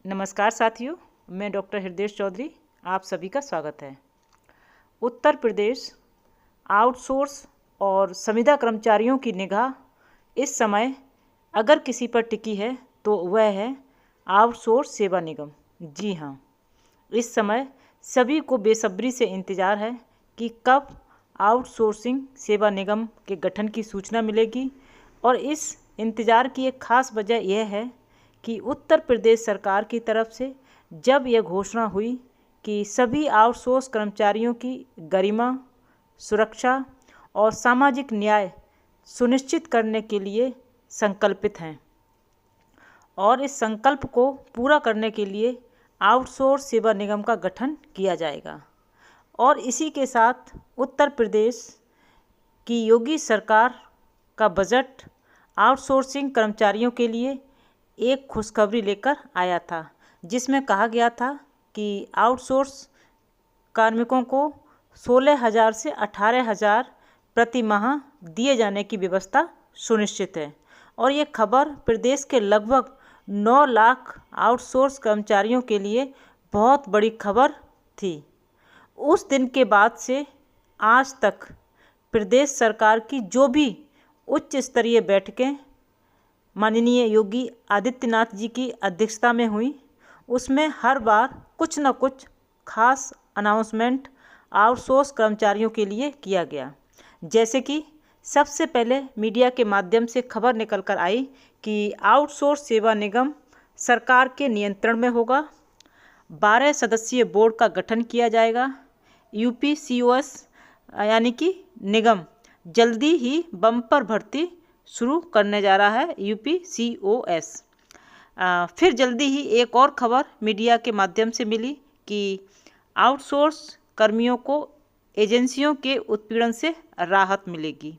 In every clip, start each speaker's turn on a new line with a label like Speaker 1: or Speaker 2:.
Speaker 1: नमस्कार साथियों, मैं डॉक्टर हृदय चौधरी, आप सभी का स्वागत है। उत्तर प्रदेश आउटसोर्स और संविदा कर्मचारियों की निगाह इस समय अगर किसी पर टिकी है तो वह है आउटसोर्स सेवा निगम। जी हाँ, इस समय सभी को बेसब्री से इंतज़ार है कि कब आउटसोर्सिंग सेवा निगम के गठन की सूचना मिलेगी। और इस इंतज़ार की एक ख़ास वजह यह है कि उत्तर प्रदेश सरकार की तरफ से जब यह घोषणा हुई कि सभी आउटसोर्स कर्मचारियों की गरिमा, सुरक्षा और सामाजिक न्याय सुनिश्चित करने के लिए संकल्पित हैं और इस संकल्प को पूरा करने के लिए आउटसोर्स सेवा निगम का गठन किया जाएगा। और इसी के साथ उत्तर प्रदेश की योगी सरकार का बजट आउटसोर्सिंग कर्मचारियों के लिए एक खुशखबरी लेकर आया था, जिसमें कहा गया था कि आउटसोर्स कार्मिकों को 16,000 से 18,000 प्रति माह दिए जाने की व्यवस्था सुनिश्चित है। और ये खबर प्रदेश के लगभग 9 लाख आउटसोर्स कर्मचारियों के लिए बहुत बड़ी खबर थी। उस दिन के बाद से आज तक प्रदेश सरकार की जो भी उच्च स्तरीय बैठकें माननीय योगी आदित्यनाथ जी की अध्यक्षता में हुई, उसमें हर बार कुछ न कुछ खास अनाउंसमेंट आउटसोर्स कर्मचारियों के लिए किया गया। जैसे कि सबसे पहले मीडिया के माध्यम से खबर निकल कर आई कि आउटसोर्स सेवा निगम सरकार के नियंत्रण में होगा, 12 सदस्यीय बोर्ड का गठन किया जाएगा, यूपीसीओएस यानी कि निगम जल्दी ही बम्पर भर्ती शुरू करने जा रहा है, यूपीसीओएस। फिर जल्दी ही एक और खबर मीडिया के माध्यम से मिली कि आउटसोर्स कर्मियों को एजेंसियों के उत्पीड़न से राहत मिलेगी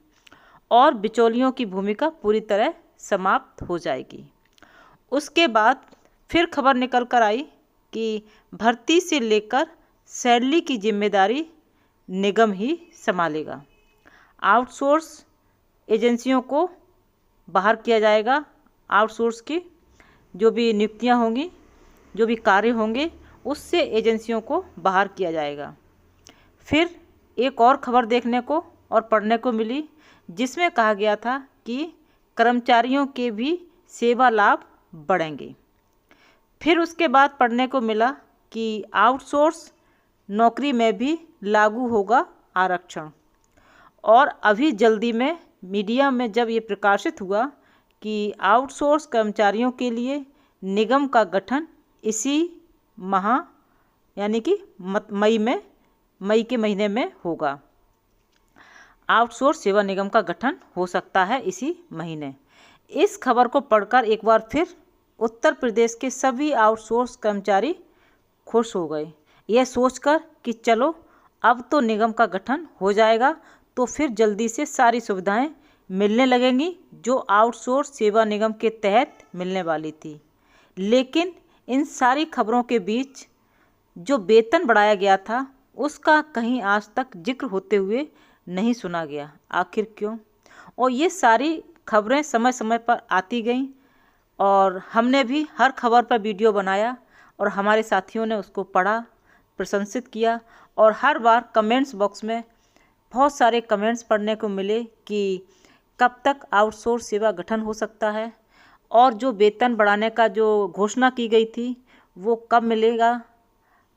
Speaker 1: और बिचौलियों की भूमिका पूरी तरह समाप्त हो जाएगी। उसके बाद फिर खबर निकल कर आई कि भर्ती से लेकर सैलरी की जिम्मेदारी निगम ही संभालेगा। आउटसोर्स एजेंसियों को बाहर किया जाएगा, आउटसोर्स की जो भी नियुक्तियां होंगी, जो भी कार्य होंगे, उससे एजेंसियों को बाहर किया जाएगा। फिर एक और खबर देखने को और पढ़ने को मिली, जिसमें कहा गया था कि कर्मचारियों के भी सेवा लाभ बढ़ेंगे। फिर उसके बाद पढ़ने को मिला कि आउटसोर्स नौकरी में भी लागू होगा आरक्षण। और अभी जल्दी में मीडिया में जब ये प्रकाशित हुआ कि आउटसोर्स कर्मचारियों के लिए निगम का गठन इसी माह यानी कि मई के महीने में होगा। आउटसोर्स सेवा निगम का गठन हो सकता है इसी महीने। इस खबर को पढ़कर एक बार फिर उत्तर प्रदेश के सभी आउटसोर्स कर्मचारी खुश हो गए, यह सोचकर कि चलो अब तो निगम का गठन हो जाएगा, तो फिर जल्दी से सारी सुविधाएं मिलने लगेंगी जो आउटसोर्स सेवा निगम के तहत मिलने वाली थी। लेकिन इन सारी खबरों के बीच जो वेतन बढ़ाया गया था उसका कहीं आज तक जिक्र होते हुए नहीं सुना गया। आखिर क्यों? और ये सारी खबरें समय समय पर आती गईं और हमने भी हर खबर पर वीडियो बनाया और हमारे साथियों ने उसको पढ़ा, प्रशंसित किया। और हर बार कमेंट्स बॉक्स में बहुत सारे कमेंट्स पढ़ने को मिले कि कब तक आउटसोर्स सेवा गठन हो सकता है और जो वेतन बढ़ाने का जो घोषणा की गई थी वो कब मिलेगा।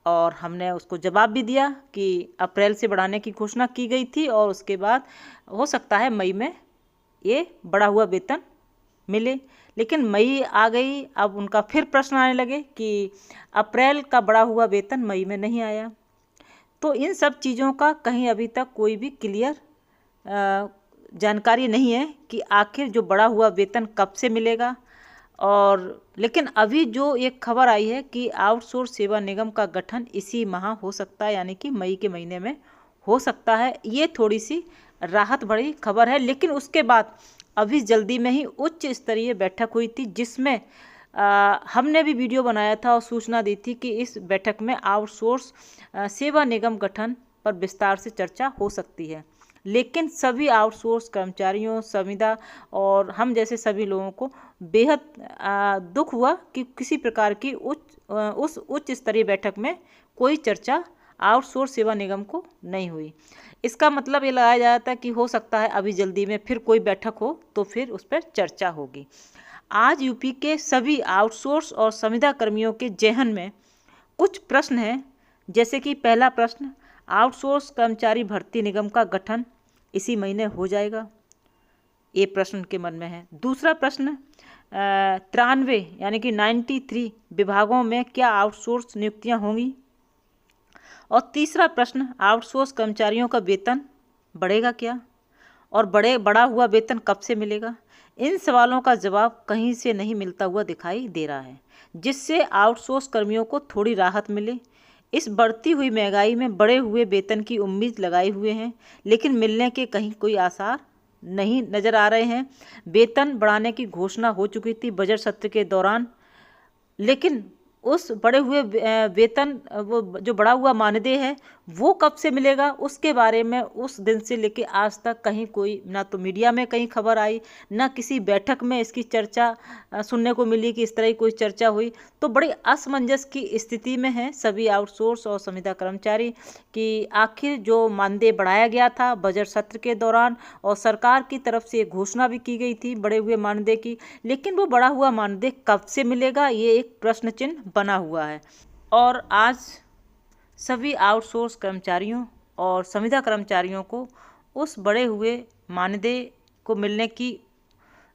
Speaker 1: और हमने उसको जवाब भी दिया कि अप्रैल से बढ़ाने की घोषणा की गई थी और उसके बाद हो सकता है मई में ये बढ़ा हुआ वेतन मिले। लेकिन मई आ गई, अब उनका फिर प्रश्न आने लगे कि अप्रैल का बढ़ा हुआ वेतन मई में नहीं आया। तो इन सब चीज़ों का कहीं अभी तक कोई भी क्लियर जानकारी नहीं है कि आखिर जो बढ़ा हुआ वेतन कब से मिलेगा। और लेकिन अभी जो एक खबर आई है कि आउटसोर्स सेवा निगम का गठन इसी माह हो सकता है, यानी कि मई के महीने में हो सकता है, ये थोड़ी सी राहत भरी खबर है। लेकिन उसके बाद अभी जल्दी में ही उच्च स्तरीय बैठक हुई थी, जिसमें हमने भी वीडियो बनाया था और सूचना दी थी कि इस बैठक में आउटसोर्स सेवा निगम गठन पर विस्तार से चर्चा हो सकती है। लेकिन सभी आउटसोर्स कर्मचारियों, संविदा और हम जैसे सभी लोगों को बेहद दुख हुआ कि किसी प्रकार की उस उच्च स्तरीय बैठक में कोई चर्चा आउटसोर्स सेवा निगम को नहीं हुई। इसका मतलब ये लगाया जाता है कि हो सकता है अभी जल्दी में फिर कोई बैठक हो तो फिर उस पर चर्चा होगी। आज यूपी के सभी आउटसोर्स और संविदा कर्मियों के जेहन में कुछ प्रश्न हैं, जैसे कि पहला प्रश्न, आउटसोर्स कर्मचारी भर्ती निगम का गठन इसी महीने हो जाएगा? ये प्रश्न उनके मन में है। दूसरा प्रश्न, 93 यानी कि 93 विभागों में क्या आउटसोर्स नियुक्तियां होंगी? और तीसरा प्रश्न, आउटसोर्स कर्मचारियों का वेतन बढ़ेगा क्या? और बढ़ा हुआ वेतन कब से मिलेगा? इन सवालों का जवाब कहीं से नहीं मिलता हुआ दिखाई दे रहा है, जिससे आउटसोर्स कर्मियों को थोड़ी राहत मिले। इस बढ़ती हुई महंगाई में बढ़े हुए वेतन की उम्मीद लगाए हुए हैं, लेकिन मिलने के कहीं कोई आसार नहीं नज़र आ रहे हैं। वेतन बढ़ाने की घोषणा हो चुकी थी बजट सत्र के दौरान, लेकिन उस बढ़े हुए वेतन, वो जो बढ़ा हुआ मानदेय है वो कब से मिलेगा, उसके बारे में उस दिन से लेके आज तक कहीं कोई, ना तो मीडिया में कहीं खबर आई, ना किसी बैठक में इसकी चर्चा सुनने को मिली कि इस तरह की कोई चर्चा हुई। तो बड़ी असमंजस की स्थिति में है सभी आउटसोर्स और संविदा कर्मचारी कि आखिर जो मानदेय बढ़ाया गया था बजट सत्र के दौरान और सरकार की तरफ से घोषणा भी की गई थी बढ़े हुए मानदेय की, लेकिन वो बढ़ा हुआ मानदेय कब से मिलेगा, ये एक प्रश्न चिन्ह बना हुआ है। और आज सभी आउटसोर्स कर्मचारियों और संविदा कर्मचारियों को उस बढ़े हुए मानदेय को मिलने की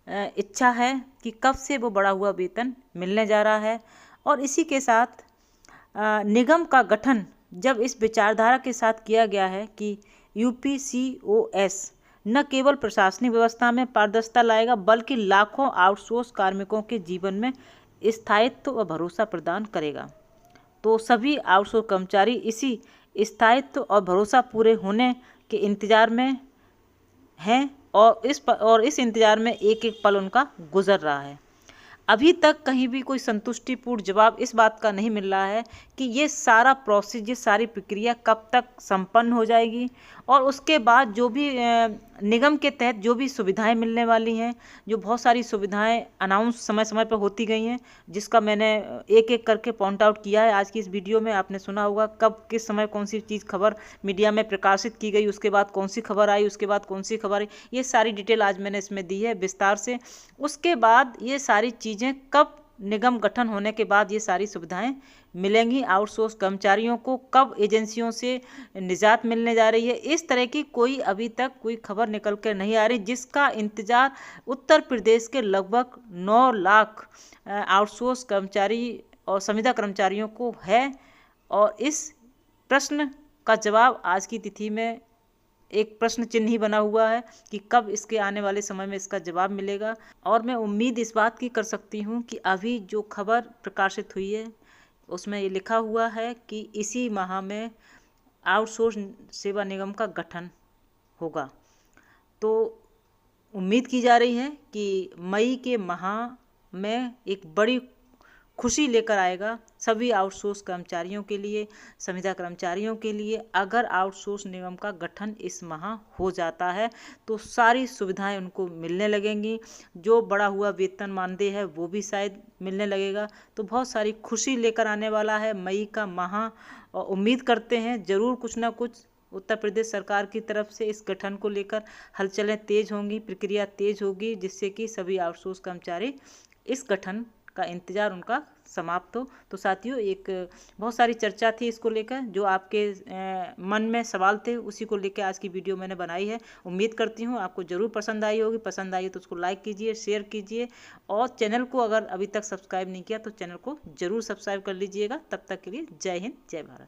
Speaker 1: इच्छा है कि कब से वो बढ़ा हुआ वेतन मिलने जा रहा है। और इसी के साथ निगम का गठन जब इस विचारधारा के साथ किया गया है कि UPCOS न केवल प्रशासनिक व्यवस्था में पारदर्शिता लाएगा, बल्कि लाखों आउटसोर्स कार्मिकों के जीवन में स्थायित्व व भरोसा प्रदान करेगा, तो सभी आउटसोर्स कर्मचारी इसी स्थायित्व और भरोसा पूरे होने के इंतजार में हैं और इस इंतजार में एक एक पल उनका गुजर रहा है। अभी तक कहीं भी कोई संतुष्टिपूर्ण जवाब इस बात का नहीं मिल रहा है कि ये सारा प्रोसेस, ये सारी प्रक्रिया कब तक संपन्न हो जाएगी और उसके बाद जो भी निगम के तहत जो भी सुविधाएं मिलने वाली हैं, जो बहुत सारी सुविधाएं अनाउंस समय समय पर होती गई हैं, जिसका मैंने एक एक करके पॉइंट आउट किया है आज की इस वीडियो में। आपने सुना होगा कब किस समय कौन सी चीज़ खबर मीडिया में प्रकाशित की गई, उसके बाद कौन सी खबर आई, उसके बाद कौन सी खबर आई, ये सारी डिटेल आज मैंने इसमें दी है विस्तार से। उसके बाद ये सारी चीज़ें कब निगम गठन होने के बाद ये सारी सुविधाएं मिलेंगी आउटसोर्स कर्मचारियों को, कब एजेंसियों से निजात मिलने जा रही है, इस तरह की कोई अभी तक कोई खबर निकल कर नहीं आ रही, जिसका इंतजार उत्तर प्रदेश के लगभग 9 लाख आउटसोर्स कर्मचारी और संविदा कर्मचारियों को है। और इस प्रश्न का जवाब आज की तिथि में एक प्रश्न चिन्ह ही बना हुआ है कि कब इसके आने वाले समय में इसका जवाब मिलेगा। और मैं उम्मीद इस बात की कर सकती हूँ कि अभी जो खबर प्रकाशित हुई है उसमें ये लिखा हुआ है कि इसी माह में आउटसोर्स सेवा निगम का गठन होगा। तो उम्मीद की जा रही है कि मई के माह में एक बड़ी खुशी लेकर आएगा सभी आउटसोर्स कर्मचारियों के लिए, संविदा कर्मचारियों के लिए। अगर आउटसोर्स निगम का गठन इस माह हो जाता है तो सारी सुविधाएं उनको मिलने लगेंगी, जो बढ़ा हुआ वेतन मानदेय है वो भी शायद मिलने लगेगा। तो बहुत सारी खुशी लेकर आने वाला है मई का माह और उम्मीद करते हैं ज़रूर कुछ ना कुछ उत्तर प्रदेश सरकार की तरफ से इस गठन को लेकर हलचलें तेज होंगी, प्रक्रिया तेज होगी, जिससे कि सभी आउटसोर्स कर्मचारी इस गठन का इंतज़ार उनका समाप्त हो। तो साथियों, एक बहुत सारी चर्चा थी इसको लेकर, जो आपके मन में सवाल थे उसी को लेकर आज की वीडियो मैंने बनाई है। उम्मीद करती हूँ आपको ज़रूर पसंद आई होगी। पसंद आई तो उसको लाइक कीजिए, शेयर कीजिए और चैनल को अगर अभी तक सब्सक्राइब नहीं किया तो चैनल को ज़रूर सब्सक्राइब कर लीजिएगा। तब तक के लिए जय हिंद, जय भारत।